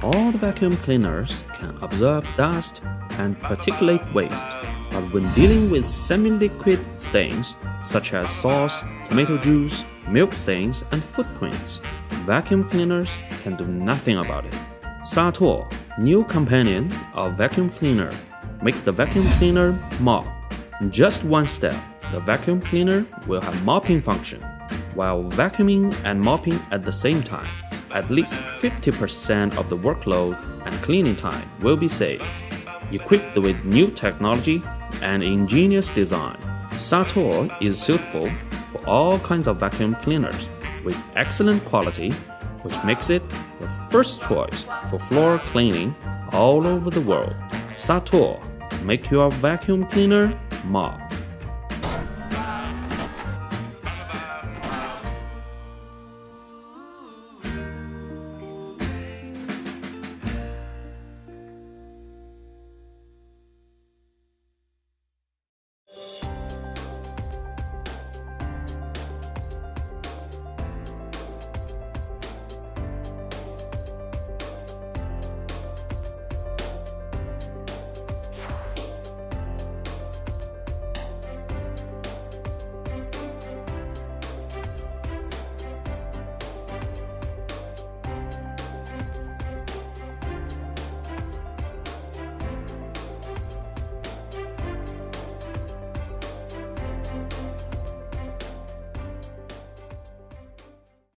All the vacuum cleaners can absorb dust and particulate waste, but when dealing with semi-liquid stains such as sauce, tomato juice, milk stains, and footprints, vacuum cleaners can do nothing about it. Mop-satuo, new companion of vacuum cleaner, make the vacuum cleaner mop. In just one step, the vacuum cleaner will have mopping function. While vacuuming and mopping at the same time, at least 50% of the workload and cleaning time will be saved. Equipped with new technology and ingenious design, mop-satuo is suitable for all kinds of vacuum cleaners with excellent quality, which makes it the first choice for floor cleaning all over the world. Mop-satuo, make your vacuum cleaner mop.